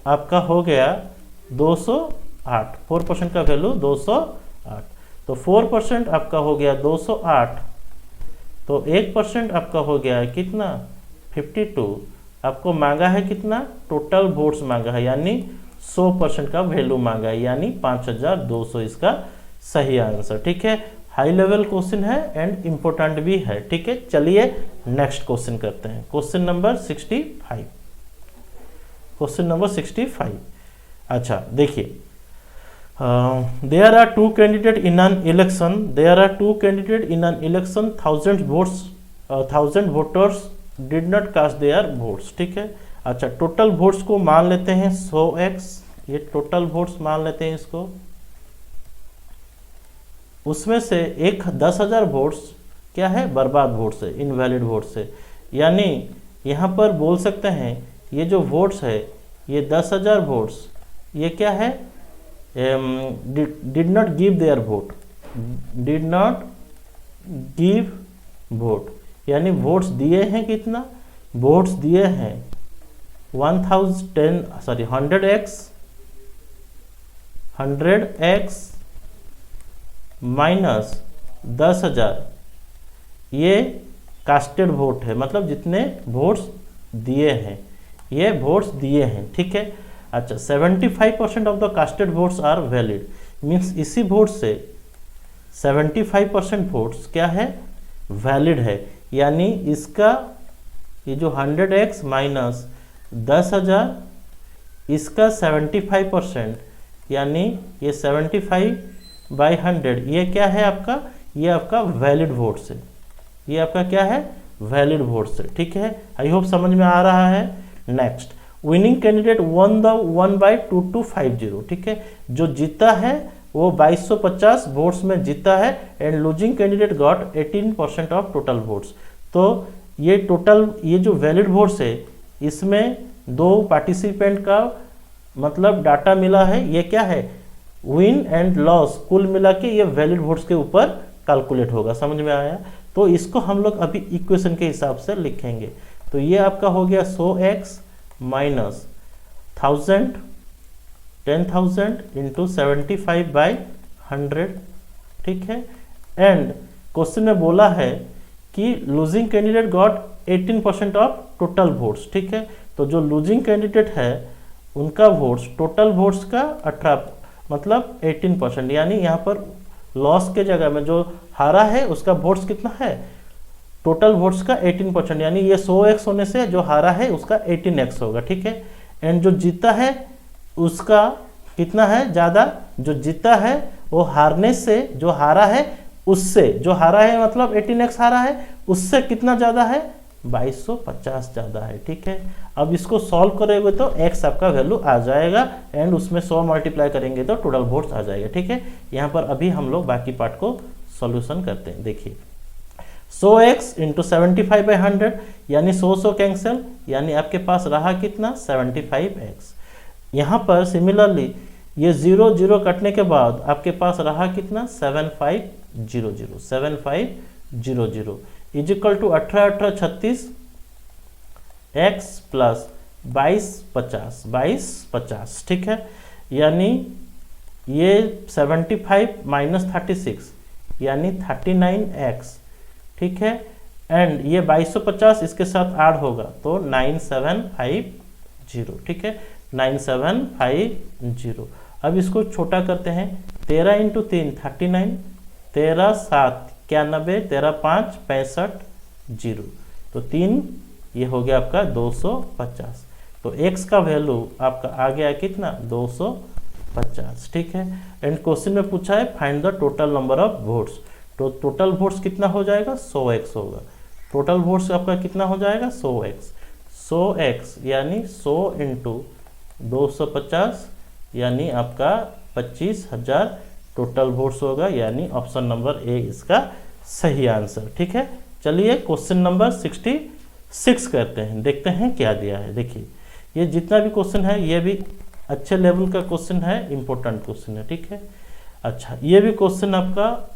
आपका हो गया 208, 4% का वैल्यू 208, तो 4% आपका हो गया 208 तो 1% आपका हो गया है कितना 52। आपको मांगा है कितना टोटल वोट्स मांगा है, यानी 100% का वैल्यू मांगा है, यानी 5200 इसका सही आंसर। ठीक है, हाई लेवल क्वेश्चन है एंड इम्पोर्टेंट भी है। ठीक है, चलिए नेक्स्ट क्वेश्चन करते हैं। Question number 65। Question number 65। अच्छा देखिए, there are two candidate in an election, there are two candidate in an election, 1000 voters did not cast their votes. ठीक है, अच्छा टोटल वोट्स को मान लेते हैं 100x, ये टोटल वोट्स मान लेते हैं इसको। उसमें से एक 10,000 वोट्स क्या है बर्बाद वोट्स है, इनवैलिड वोट्स है, यानी यहाँ पर बोल सकते हैं ये जो वोट्स है ये 10,000 वोट्स ये क्या है did not give their vote, did not give vote, यानी वोट्स दिए हैं कितना, वोट्स दिए हैं 100x माइनस 10,000, ये कास्टेड वोट है, मतलब जितने वोट्स दिए हैं, ये वोट्स दिए हैं। ठीक है, अच्छा 75% of the casted votes are valid, means इसी वोट से 75% वोट्स क्या है वैलिड है, यानी इसका ये जो 100x माइनस 10,000 इसका 75%, यानी ये 75/100 ये क्या है आपका, ये आपका वैलिड वोट्स है, ये आपका क्या है वैलिड वोट्स है। ठीक है, आई होप समझ में आ रहा है। Next, winning candidate one the 1/2250। ठीक है, जो जीता है वो 2250 वोट्स में जीता है and losing candidate got 18% of total votes. तो ये टोटल ये जो वैलिड वोट्स है इसमें दो पार्टिसिपेंट का मतलब डाटा मिला है, ये क्या है विन एंड लॉस कुल मिला के ये वैलिड वोट्स के ऊपर कैलकुलेट होगा। समझ में आया? तो इसको हम लोग अभी इक्वेशन के हिसाब से लिखेंगे। तो ये आपका हो गया 100x माइनस 10,000 इंटू 75/100। ठीक है, एंड क्वेश्चन में बोला है कि losing candidate got 18% of total votes. ठीक है, तो जो लूजिंग कैंडिडेट है उनका वोट्स टोटल वोट्स का 18 मतलब 18%, यानी यहाँ पर लॉस के जगह में जो हारा है उसका वोट्स कितना है टोटल वोट्स का 18%, यानी ये 100x होने से जो हारा है उसका 18x होगा। ठीक है, एंड जो जीता है उसका कितना है ज़्यादा, जो जीता है वो हारने से जो हारा है उससे, जो हारा है मतलब 18x हारा है उससे कितना ज़्यादा है 2250 ज़्यादा है। ठीक है, अब इसको सॉल्व करेंगे तो x आपका वैल्यू आ जाएगा एंड उसमें 100 मल्टीप्लाई करेंगे तो टोटल वोट्स आ जाएगा। ठीक है, यहाँ पर अभी हम लोग बाकी पार्ट को सॉल्यूशन करते हैं। देखिए 100x इंटू 75/100 यानी 100 कैंसिल, यानी आपके पास रहा कितना 75x। यहाँ पर सिमिलरली ये 0 कटने के बाद आपके पास रहा कितना 7500 is equal to 18 36 x plus 2250। ठीक है, यानी ये 75 माइनस 36 यानी 39x। ठीक है, एंड ये 2250 इसके साथ ऐड होगा तो 9750। ठीक है, 9750। अब इसको छोटा करते हैं, 13 इंटू 3 39, 13 7 91, 13 5 65 0, तो 3 ये हो गया आपका 250। तो x का वैल्यू आपका आ गया कितना 250। ठीक है, एंड क्वेश्चन में पूछा है find the total number of votes, तो टोटल वोट्स कितना हो जाएगा 100x होगा। टोटल वोट्स आपका कितना हो जाएगा 100x यानी 100 इंटू 250 यानी आपका 25,000 टोटल वोट्स होगा, यानी ऑप्शन नंबर ए इसका सही आंसर। ठीक है, चलिए क्वेश्चन नंबर 66 करते हैं, देखते हैं क्या दिया है। देखिए ये जितना भी क्वेश्चन है ये भी अच्छे लेवल का क्वेश्चन है, इंपॉर्टेंट क्वेश्चन है। ठीक है, अच्छा ये भी क्वेश्चन आपका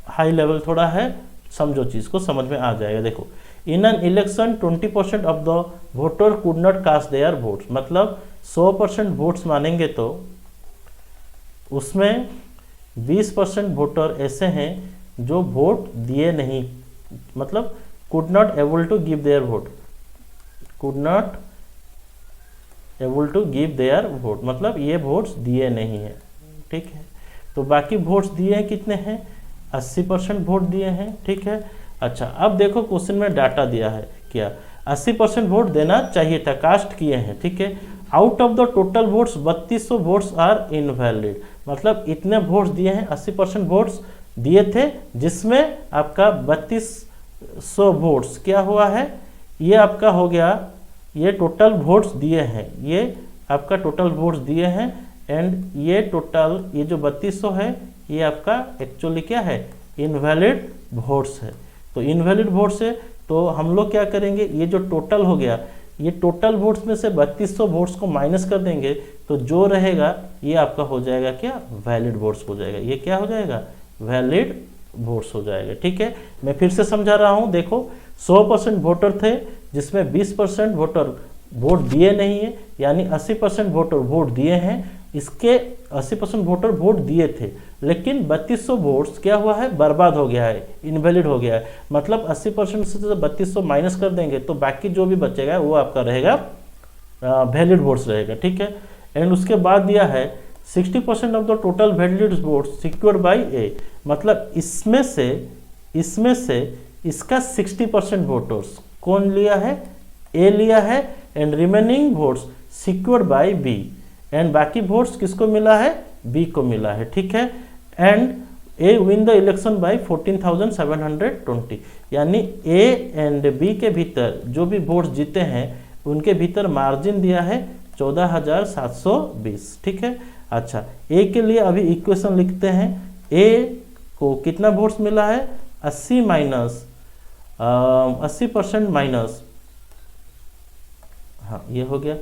हाई लेवल थोड़ा है, समझो चीज़ को समझ में आ जाएगा। देखो in an election 20% of the voter could not cast their votes, मतलब 100% वोट्स मानेंगे तो उसमें 20% वोटर ऐसे हैं जो वोट दिए नहीं, मतलब could not able to give their vote, could not able to give their vote, मतलब ये वोट्स दिए नहीं है, ठीक है। तो बाकी वोट्स दिए हैं कितने हैं, 80% वोट दिए हैं, ठीक है। अच्छा, अब देखो क्वेश्चन में डाटा दिया है क्या, 80% वोट देना चाहिए था, कास्ट किए हैं, ठीक है। Out of the total votes 3200 votes are invalid, मतलब इतने वोट्स दिए हैं, 80% वोट्स दिए थे, जिसमें आपका 3200 वोट्स क्या हुआ है, ये आपका हो गया, ये टोटल वोट्स दिए हैं, ये आपका टोटल वोट्स दिए हैं, एंड ये टोटल ये जो 3200 है ये आपका एक्चुअली क्या है, इनवैलिड वोट्स है। तो इनवैलिड वोट्स है तो हम लोग क्या करेंगे, ये जो टोटल हो गया, ये टोटल वोट्स में से 3200 वोट्स को माइनस कर देंगे, तो जो रहेगा ये आपका हो जाएगा क्या, वैलिड वोट्स हो जाएगा, ये क्या हो जाएगा, वैलिड वोट्स हो जाएगा, ठीक है। मैं फिर से समझा रहा हूँ, देखो 100% वोटर थे, जिसमें 20% वोटर वोट दिए नहीं है, यानी 80% वोटर वोट दिए हैं, इसके 80% वोटर वोट दिए थे, लेकिन 3200 वोट्स क्या हुआ है, बर्बाद हो गया है, इनवैलिड हो गया है, मतलब 80% से 3200 माइनस कर देंगे तो बाकी जो भी बचेगा वो आपका रहेगा वैलिड वोट्स रहेगा, ठीक है। एंड उसके बाद दिया है 60% of the total valid votes secured by A, मतलब इसमें से इसका 60% वोटर्स कौन लिया है, ए लिया है, and remaining votes secured by B, and बाकी वोट्स किसको मिला है, बी को मिला है, ठीक है। And A win the election by 14,720, यानी ए एंड बी के भीतर जो भी वोट्स जीते हैं उनके भीतर मार्जिन दिया है 14,720, ठीक है। अच्छा, ए के लिए अभी इक्वेशन लिखते हैं, ए को कितना वोट्स मिला है, 80% माइनस, हाँ ये हो गया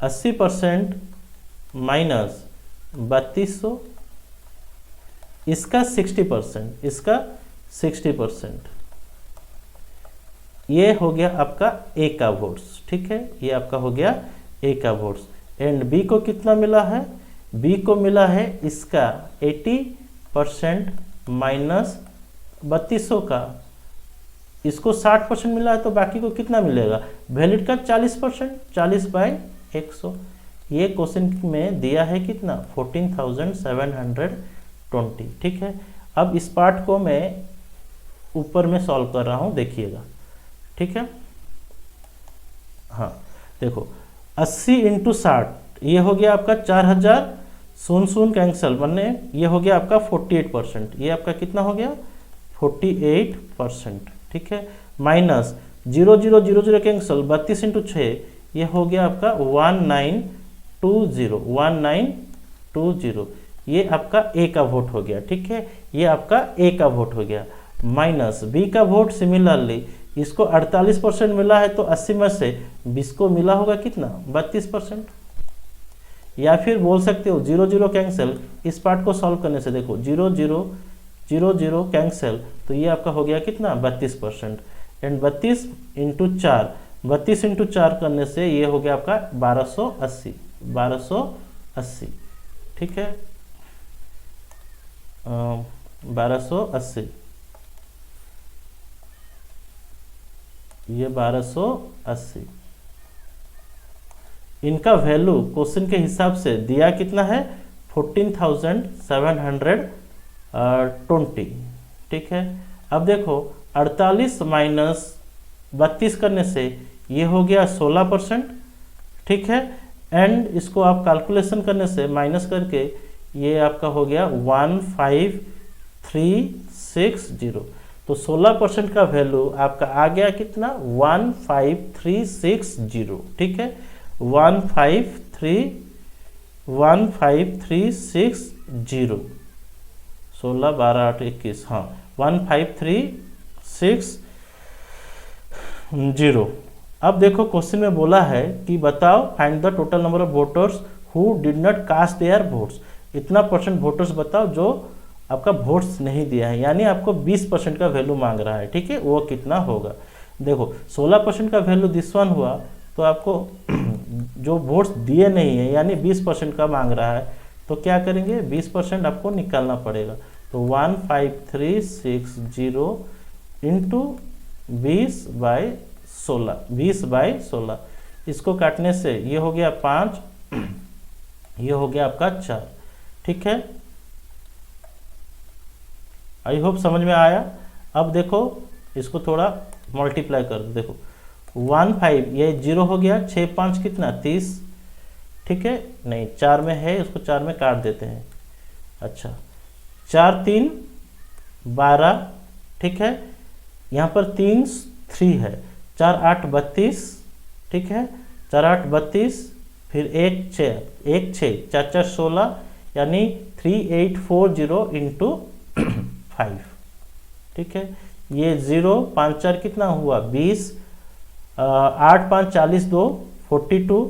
80% माइनस 3200, इसका 60%, ये हो गया आपका ए का वोट्स, ठीक है, ये आपका हो गया ए का वोट्स। एंड बी को कितना मिला है, बी को मिला है इसका 80% माइनस 3200 का, इसको 60% मिला है, तो बाकी को कितना मिलेगा, वैलिड का 40%, 40/100, ये क्वेश्चन में दिया है कितना, 14,720, ठीक है। अब इस पार्ट को मैं ऊपर में सॉल्व कर रहा हूँ, देखिएगा, ठीक है। हाँ देखो 80 × 60, ये हो गया आपका 4000, 0 कैंसल बनने, ये हो गया आपका 48%, ये आपका कितना हो गया 48%, ठीक है। माइनस 0 0 0 0 कैंसल, 32 × 6, ये हो गया आपका 1920, ये आपका ए का वोट हो गया, ठीक है, ये आपका ए का वोट हो गया। माइनस बी का वोट सिमिलरली, इसको 48% मिला है, तो 80 में से 20 को मिला होगा कितना, 32%, या फिर बोल सकते हो 0 0 कैंसिल, इस पार्ट को सॉल्व करने से देखो 0 0 0 0 कैंसिल, तो ये आपका हो गया कितना 32%, एंड 32 × 4, 32 × 4 करने से ये हो गया आपका 1280, ठीक है, 1280, ये 1280, इनका वैल्यू क्वेश्चन के हिसाब से दिया कितना है 14,720, ठीक है। अब देखो 48 माइनस 32 करने से ये हो गया 16%, ठीक है, एंड इसको आप कैलकुलेशन करने से माइनस करके ये आपका हो गया 15360, तो 16% का वैल्यू आपका आ गया कितना 15360, ठीक है, 15360, 16 12 8 21, हाँ 15360। अब देखो क्वेश्चन में बोला है कि बताओ find the total number of voters who did not cast their votes, इतना % वोटर्स बताओ जो आपका वोट्स नहीं दिया है, यानी आपको 20% का वैल्यू मांग रहा है, ठीक है, वो कितना होगा। देखो 16% का वैल्यू दिस वन हुआ, तो आपको जो वोट्स दिए नहीं है यानी 20% का मांग रहा है, तो क्या करेंगे 20% आपको निकालना पड़ेगा, तो 15360 इंटू 20/16 इसको काटने से ये हो गया 5, ये हो गया आपका 4। ठीक है, आई होप समझ में आया। अब देखो इसको थोड़ा मल्टीप्लाई कर दो, देखो 15 ये 0 हो गया, 6 5 कितना 30। ठीक है, नहीं 4 में है, उसको 4 में काट देते हैं। अच्छा 4 3 12। ठीक है, यहाँ पर 3 3 है, 4 8 32। ठीक है, 4 8 32, फिर 1 6 4 4 16, यानी 3840 इंटू 5। ठीक है, ये 0 5 4 कितना हुआ 20, 8 5 40 2 42।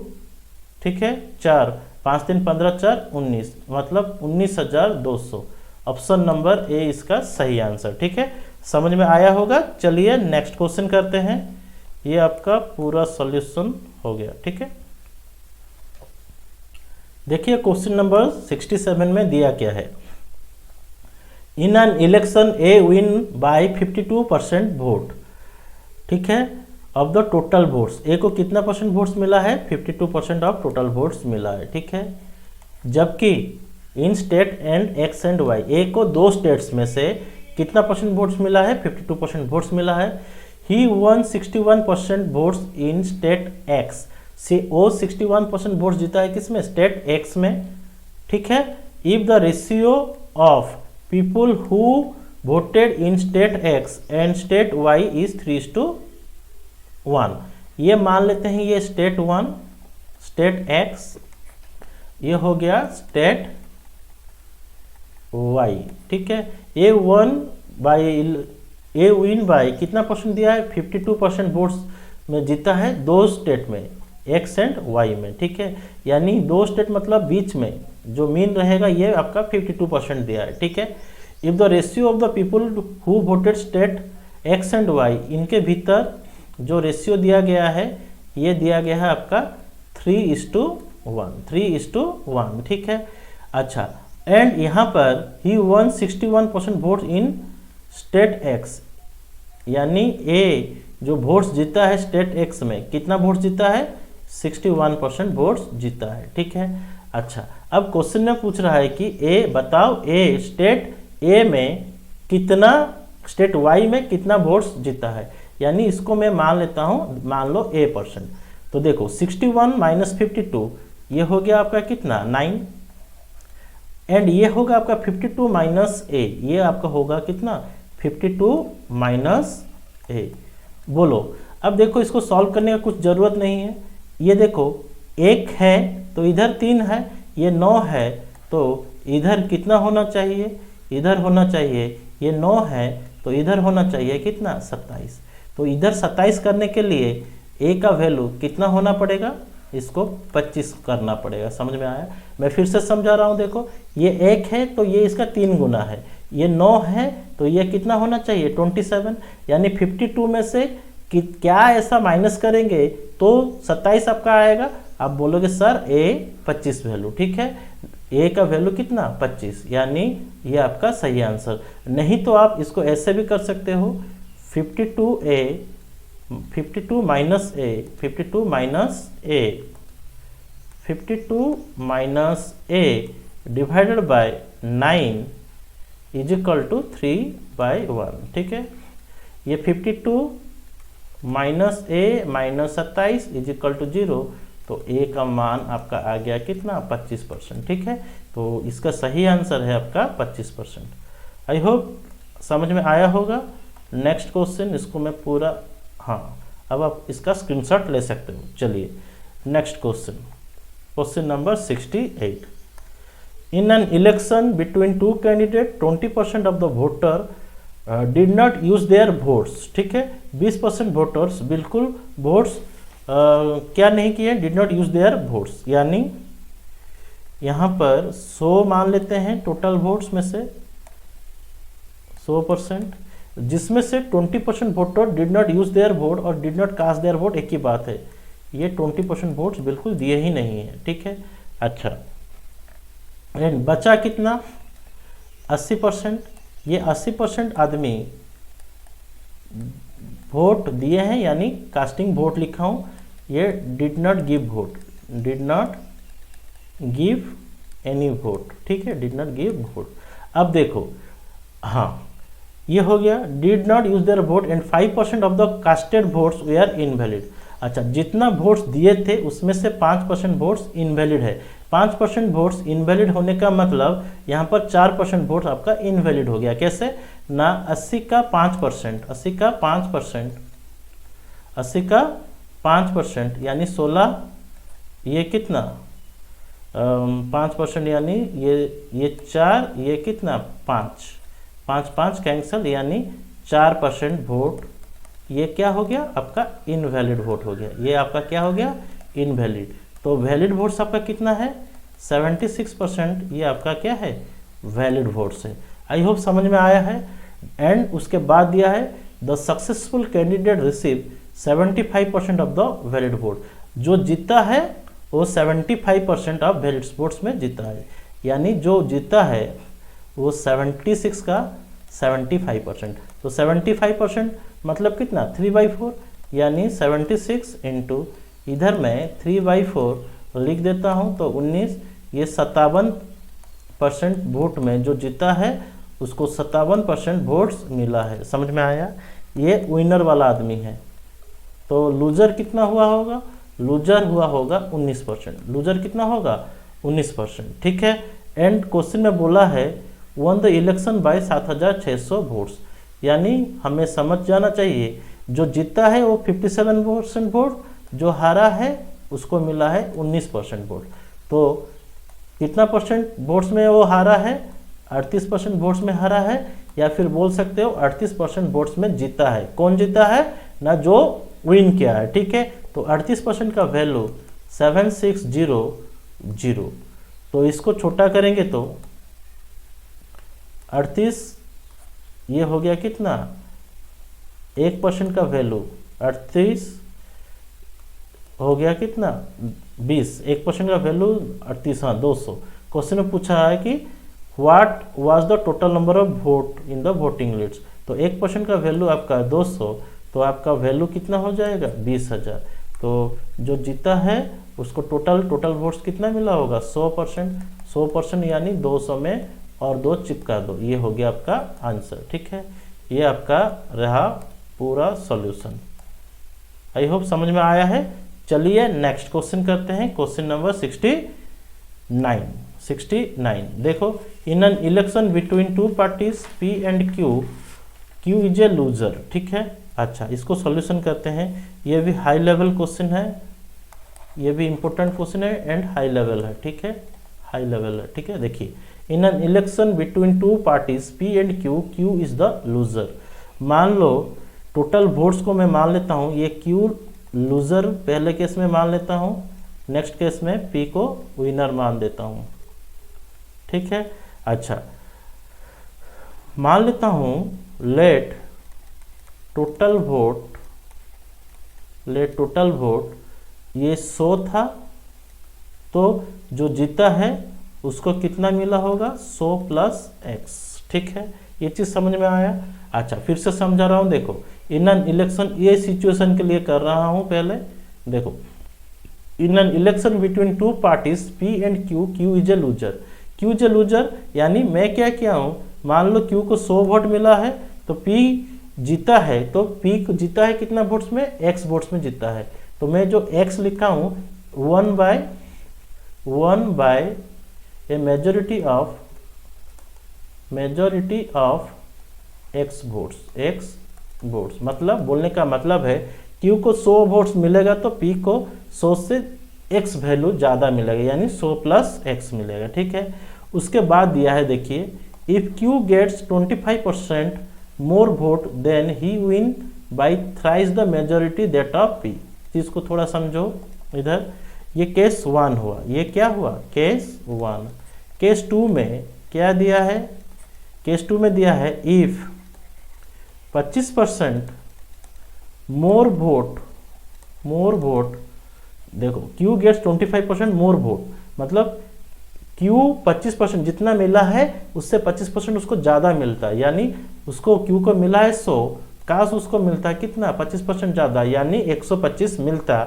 ठीक है, 4 5 3 15 4 19, मतलब 19,200। ऑप्शन नंबर ए इसका सही आंसर। ठीक है, समझ में आया होगा। चलिए नेक्स्ट क्वेश्चन करते हैं। ये आपका पूरा सॉल्यूशन हो गया। ठीक है, देखिए क्वेश्चन नंबर 67 में दिया क्या है। In an election a win bye 52% vote. ठीक है, ऑफ द टोटल वोट्स, ए को कितना परसेंट वोट्स मिला है 52% ऑफ टोटल वोट्स मिला है। ठीक है, जबकि in state and X and Y, A को 2 स्टेट्स में से कितना परसेंट वोट्स मिला है 52% वोट्स मिला है। He won 61% votes in state X, से ओ 61% वोट्स जीता है किसमें स्टेट एक्स में। ठीक है, if the ratio of people who voted in state X and state Y is 3:1। ये मान लेते हैं ये स्टेट 1 स्टेट एक्स, ये हो गया स्टेट वाई। ठीक है, ए विन बाई कितना परसेंट दिया है 52% वोट्स में जीता है 2 स्टेट में, एक्स एंड वाई में। ठीक है, यानी 2 स्टेट मतलब बीच में जो मीन रहेगा ये आपका 52% दिया है। ठीक है, if the ratio of the people who voted state X and Y, इनके भीतर जो रेशियो दिया गया है ये दिया गया है आपका 3:1। ठीक है, अच्छा, एंड यहाँ पर he won 61% vote in state X, यानी ए जो वोट्स जीता है स्टेट एक्स में कितना वोट्स जीता है 61% वोट्स जीता है। ठीक है, अच्छा, अब क्वेश्चन में पूछ रहा है कि ए बताओ ए स्टेट ए में कितना, स्टेट वाई में कितना वोट्स जीता है, यानी इसको मैं मान लेता हूँ, मान लो A%। तो देखो 61 माइनस 52 ये हो गया आपका कितना 9, एंड ये होगा आपका 52 माइनस ए, ये आपका होगा कितना 52 माइनस ए। बोलो, अब देखो इसको सॉल्व करने का कुछ ज़रूरत नहीं है। ये देखो 1 है तो इधर 3 है, ये 9 है तो इधर कितना होना चाहिए, इधर होना चाहिए, ये 9 है तो इधर होना चाहिए कितना 27। तो इधर 27 करने के लिए ए का वैल्यू कितना होना पड़ेगा, इसको 25 करना पड़ेगा। समझ में आया? मैं फिर से समझा रहा हूँ। देखो ये 1 है तो ये इसका 3 गुना है, ये 9 है तो ये कितना होना चाहिए 27, यानी 52 में से क्या ऐसा माइनस करेंगे तो 27 आपका आएगा। आप बोलोगे सर ए 25 वैल्यू। ठीक है, ए का वैल्यू कितना 25, यानी ये आपका सही आंसर। नहीं तो आप इसको ऐसे भी कर सकते हो 52 minus a divided by 9 is equal to 3/1। ठीक है, ये 52 minus a minus 27 is equal to 0, तो ए का मान आपका आ गया कितना 25%। ठीक है, तो इसका सही आंसर है आपका 25%। आई होप समझ में आया होगा। नेक्स्ट क्वेश्चन, इसको मैं पूरा, हाँ, अब आप इसका स्क्रीनशॉट ले सकते हो। चलिए next question, question number 68। In an election between 2 candidate 20% of the voter did not use there votes. ठीक है, 20% वोटर्स बिल्कुल वोट्स क्या नहीं किए, did not use there votes, यानी यहाँ पर 100 मान लेते हैं टोटल वोट्स में से 100%, जिसमें से 20% voter did not use their vote और did not cast their vote, एक ही बात है। ये 20% वोट्स बिल्कुल दिए ही नहीं है। ठीक है, अच्छा, एंड बचा कितना 80%। ये 80% आदमी वोट दिए हैं यानी कास्टिंग वोट लिखा हूँ, ये did not give vote, did not give any vote, ठीक है, डिड नॉट गिव वोट। अब देखो, हाँ ये हो गया, did not use their vote and 5% of the casted votes they are invalid. अच्छा, जितना वोट्स दिए थे उसमें से 5% वोट्स इनवैलिड है। 5% वोट्स इनवैलिड होने का मतलब यहाँ पर 4% वोट्स आपका इनवैलिड हो गया। कैसे ना, 80 का 5%, 80 का 5%, 80 का 5% यानी 16, ये कितना 5% यानी ये 4, ये कितना 5, 5 5 कैंसल यानी 4% वोट, ये क्या हो गया आपका इनवैलिड वोट हो गया। ये आपका क्या हो गया इनवैलिड। तो वैलिड वोट्स आपका कितना है 76%, ये आपका क्या है वैलिड वोट्स है। आई होप समझ में आया है। एंड उसके बाद दिया है the successful candidate receive 75% of the valid vote. जो जीता है वो 75% ऑफ वैलिड वोट्स में जीता है, यानी जो जीता है वो 76 का 75%। तो 75% मतलब कितना 3/4, यानी 76 इंटू इधर मैं 3/4 लिख देता हूँ तो 19, ये 57% वोट में जो जीता है उसको 57% वोट्स मिला है। समझ में आया, ये विनर वाला आदमी है। तो लूजर कितना हुआ होगा, लूजर हुआ होगा 19%, लूजर कितना होगा 19%, ठीक है। एंड क्वेश्चन में बोला है won the election by 7600 votes, यानी हमें समझ जाना चाहिए जो जीता है वो 57% वोट, जो हारा है उसको मिला है 19% वोट। तो कितना परसेंट वोट्स में वो हारा है 38% वोट्स में हारा है, या फिर बोल सकते हो 38% वोट्स में जीता है। कौन जीता है ना, जो विन किया है, ठीक है। तो 38% का वैल्यू 7600, तो इसको छोटा करेंगे तो 38, ये हो गया कितना 1% का वैल्यू 38 हो गया कितना 20, 1% का वैल्यू 38, हाँ 200। क्वेश्चन में पूछा है कि what was the total number of vote in the voting list, तो 1% का वैल्यू आपका 200, तो आपका वैल्यू कितना हो जाएगा 20,000। तो जो जीता है उसको टोटल वोट्स कितना मिला होगा 100%, यानी 200 में और 2 चिपका दो, ये हो गया आपका आंसर, ठीक है। ये आपका रहा पूरा सॉल्यूशन। आई होप समझ में आया है। चलिए नेक्स्ट क्वेश्चन करते हैं, क्वेश्चन नंबर 69। देखो, in an election between to parties P and Q is a loser, ठीक है। अच्छा, इसको सॉल्यूशन करते हैं। ये भी हाई लेवल क्वेश्चन है, ये भी इंपॉर्टेंट क्वेश्चन है एंड हाई लेवल है, ठीक है, हाई लेवल है, ठीक है। देखिए, इन an election between to parties P and Q is the loser. मान लो टोटल वोट्स को मैं मान लेता हूँ, ये Q लूजर पहले केस में मान लेता हूँ, नेक्स्ट केस में P को विनर मान देता हूँ, ठीक है। अच्छा, मान लेता हूँ लेट टोटल वोट ये 100 था, तो जो जीता है उसको कितना मिला होगा 100 + x, ठीक है। ये चीज़ समझ में आया। अच्छा, फिर से समझा रहा हूँ। देखो, इन एन इलेक्शन, ये सिचुएशन के लिए कर रहा हूँ पहले। देखो, in an election between to parties P and Q is a loser. Q is a loser यानी मैं क्या किया हूँ, मान लो Q को 100 वोट मिला है तो P जीता है, तो P को जीता है कितना वोट्स में, x वोट्स में जीता है। तो मैं जो x लिखा हूँ 1 by a majority of x votes, मतलब बोलने का मतलब है Q को 100 वोट्स मिलेगा तो P को 100 से x वैल्यू ज़्यादा मिलेगा, यानी 100 + x मिलेगा, ठीक है। उसके बाद दिया है, देखिए, if Q gets 25% more vote then he win by thrice the majority that of P। चीज़ को थोड़ा समझो इधर। ये केस 1 हुआ, ये क्या हुआ केस 1। केस 2 में क्या दिया है, केस 2 में दिया है इफ 25% मोर वोट, देखो Q गेट्स 25% मोर वोट, मतलब Q 25% जितना मिला है उससे 25% उसको ज़्यादा मिलता है, यानी उसको Q को मिला है 100, काश उसको मिलता कितना 25% ज़्यादा यानी 125 मिलता,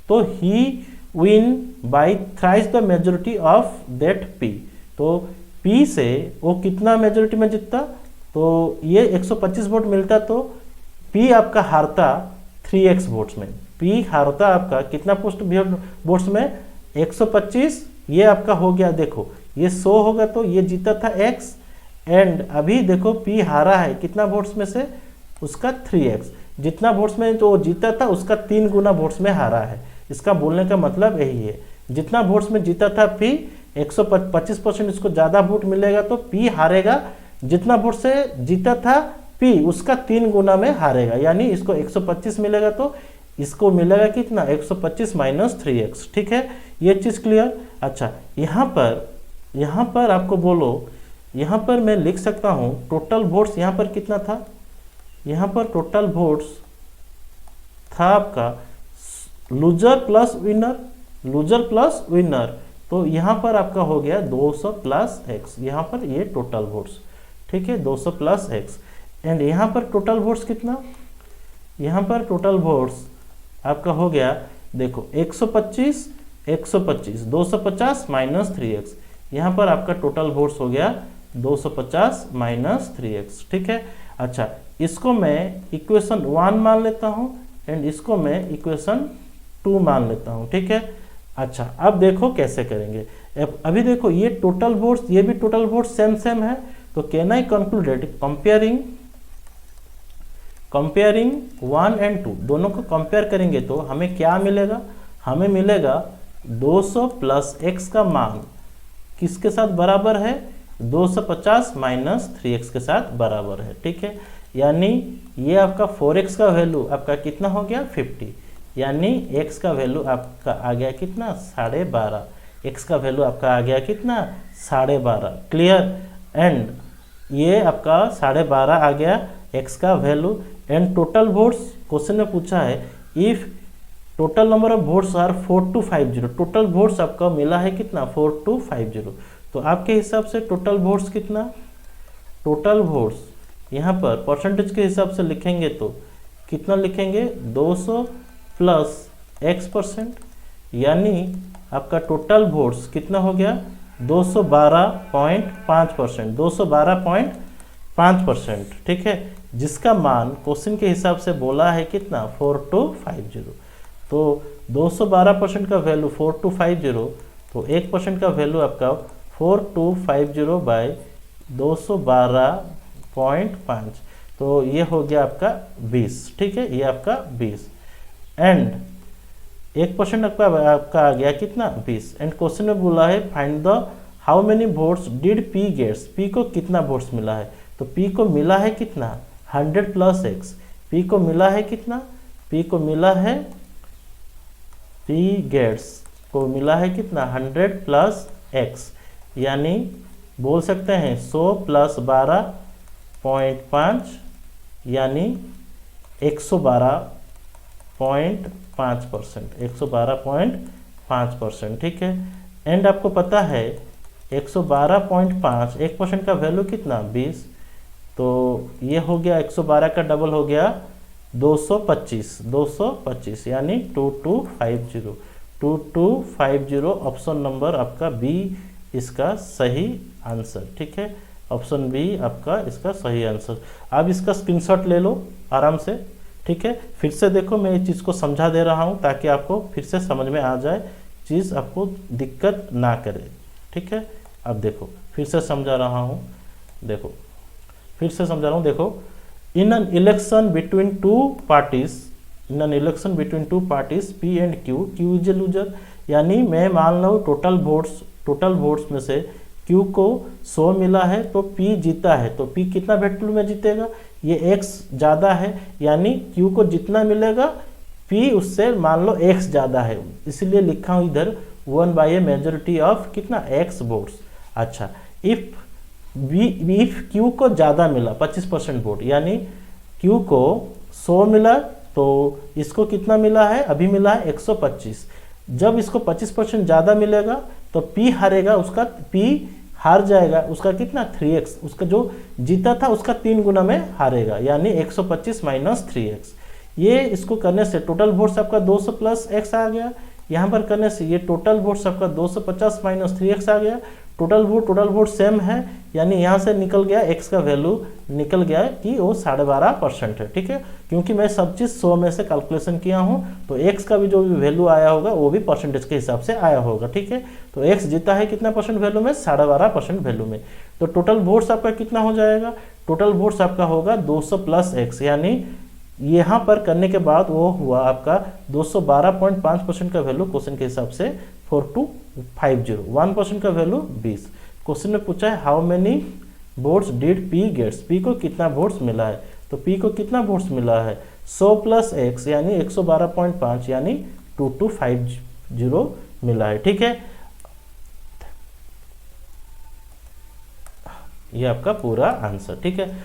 तो he win by thrice the majority of that P. तो पी से वो कितना मेजोरिटी में जीतता, तो ये 125 वोट मिलता तो पी आपका हारता 3x वोट्स में। पी हारता आपका कितना पोस्ट वोट्स में 125, ये आपका हो गया, देखो ये 100 होगा तो ये जीता था x, एंड अभी देखो पी हारा है कितना वोट्स में से, उसका 3x, जितना वोट्स में तो जीता था उसका 3 गुना वोट्स में हारा है। इसका बोलने का मतलब यही है, जितना वोट्स में जीता था पी 125% इसको ज़्यादा वोट मिलेगा तो पी हारेगा, जितना वोट से जीता था पी उसका 3 गुना में हारेगा, यानी इसको 125 मिलेगा तो इसको मिलेगा कितना 125 माइनस 3x। ठीक है, ये चीज़ क्लियर। अच्छा, यहाँ पर आपको बोलो, यहाँ पर मैं लिख सकता हूँ टोटल वोट्स यहाँ पर कितना था, यहाँ पर टोटल वोट्स था आपका loser plus winner, loser plus winner, तो यहाँ पर आपका हो गया 200 प्लस x, यहाँ पर ये टोटल वोट्स। ठीक है, 200 प्लस x, एंड यहाँ पर टोटल वोट्स कितना, यहाँ पर टोटल वोट्स आपका हो गया, देखो 125 125 250 माइनस 3x, यहाँ पर आपका टोटल वोट्स हो गया 250 माइनस 3x। ठीक है, अच्छा इसको मैं इक्वेशन 1 मान लेता हूँ एंड इसको मैं इक्वेशन 2 मान लेता हूँ। ठीक है, अच्छा अब देखो कैसे करेंगे। अभी देखो ये टोटल वोट्स, ये भी टोटल वोट्स सेम सेम है, तो can I concluded comparing 1 and 2, दोनों को कंपेयर करेंगे तो हमें क्या मिलेगा, हमें मिलेगा 200 प्लस x का मान किसके साथ बराबर है, 250 माइनस 3x के साथ बराबर है। ठीक है, यानी ये आपका 4x का वैल्यू आपका कितना हो गया 50, यानी x का वैल्यू आपका आ गया कितना 12.5, x का वैल्यू आपका आ गया कितना 12.5। क्लियर, एंड ये आपका 12.5 आ गया x का value, and total votes question में पूछा है if total number of votes are 4250, total votes आपका मिला है कितना 4250, तो आपके हिसाब से टोटल वोट्स कितना, टोटल वोट्स यहाँ पर परसेंटेज के हिसाब से लिखेंगे तो कितना लिखेंगे 200 प्लस x%, यानी आपका टोटल वोट्स कितना हो गया 212.5%, 212.5%। ठीक है, जिसका मान क्वेश्चन के हिसाब से बोला है कितना 4250, तो 212% का वैल्यू 4250, तो 1% का वैल्यू आपका 4250 बाई 212.5, तो ये हो गया आपका 20। ठीक है, ये आपका 20, एंड 1% आपका आ गया कितना 20, एंड क्वेश्चन में बोला है find the how many votes did P gets, P को कितना वोट्स मिला है, तो पी को मिला है कितना 100 प्लस x, पी को मिला है कितना, पी को मिला है, पी गेट्स को मिला है कितना 100 प्लस x, यानी बोल सकते हैं 100 प्लस 12.5 यानी 112.5%, 112.5%। ठीक है, एंड आपको पता है 112.5 1% का वैल्यू कितना 20, तो ये हो गया 112 का डबल हो गया 225 यानी 2250 ऑप्शन नंबर आपका बी इसका सही आंसर। ठीक है, ऑप्शन बी आपका इसका सही आंसर। आप इसका स्क्रीनशॉट ले लो आराम से। ठीक है, फिर से देखो मैं ये चीज़ को समझा दे रहा हूँ ताकि आपको फिर से समझ में आ जाए, चीज़ आपको दिक्कत ना करे। ठीक है, अब देखो फिर से समझा रहा हूँ, देखो फिर से समझा रहा हूँ। देखो in an election between to parties, in an election between to parties P and Q, Q is a loser, यानी मैं मान लो टोटल वोट्स में से क्यू को 100 मिला है तो पी जीता है, तो पी कितना वैल्यू में जीतेगा, ये x ज़्यादा है यानी क्यू को जितना मिलेगा पी उससे मान लो x ज़्यादा है, इसलिए लिखा हूँ इधर 1/a मेजोरिटी ऑफ कितना x वोट्स। अच्छा, इफ क्यू को ज़्यादा मिला 25% वोट, यानी क्यू को 100 मिला तो इसको कितना मिला है, अभी मिला है 125, जब इसको 25% ज़्यादा मिलेगा तो पी हारेगा, उसका पी हार जाएगा उसका कितना 3x, उसका जो जीता था उसका 3 गुना में हारेगा, यानी 125 माइनस 3x। ये इसको करने से टोटल वोट्स आपका 200 प्लस x आ गया। यहाँ पर करने से ये टोटल वोट्स आपका 250 माइनस 3x आ गया। टोटल वोट सेम है, यानी यहाँ से निकल गया x का वैल्यू निकल गया कि वो 12.5% है। ठीक है, क्योंकि मैं सब चीज़ 100 में से कैलकुलेशन किया हूँ, तो x का भी जो भी वैल्यू आया होगा वो भी परसेंटेज के हिसाब से आया होगा। ठीक है, तो x जीता है कितना परसेंट वैल्यू में, 12.5% वैल्यू में। तो टोटल वोट्स आपका कितना हो जाएगा, टोटल वोट्स आपका होगा 200 प्लस x, यानी यहाँ पर करने के बाद वो हुआ आपका 212.5% का वैल्यू क्वेश्चन के हिसाब से 4250। 1% का वैल्यू 20। क्वेश्चन में पूछा है how many votes did P gets, P को कितना वोट्स मिला है, तो पी को कितना वोट्स मिला है 100 प्लस x यानी 112.5 यानी 2250 मिला है। ठीक है, ये आपका पूरा आंसर। ठीक है,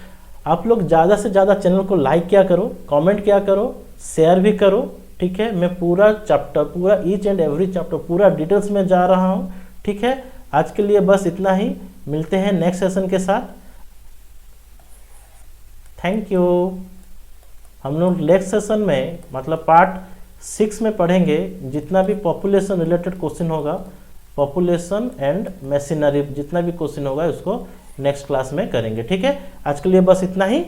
आप लोग ज़्यादा से ज़्यादा चैनल को लाइक क्या करो, कमेंट क्या करो, शेयर भी करो। ठीक है, मैं पूरा चैप्टर, पूरा ईच एंड एवरी चैप्टर पूरा डिटेल्स में जा रहा हूँ। ठीक है, आज के लिए बस इतना ही, मिलते हैं नेक्स्ट सेशन के साथ। Thank you. हम लोग नेक्स्ट सेशन में मतलब पार्ट 6 में पढ़ेंगे जितना भी पॉपुलेशन रिलेटेड क्वेश्चन होगा, पॉपुलेशन एंड मशीनरी जितना भी क्वेश्चन होगा उसको नेक्स्ट क्लास में करेंगे। ठीक है, आज के लिए बस इतना ही।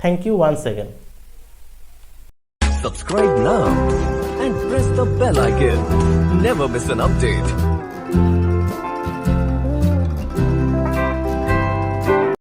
Thank you once again. Subscribe now and press the bell icon. Never miss an update.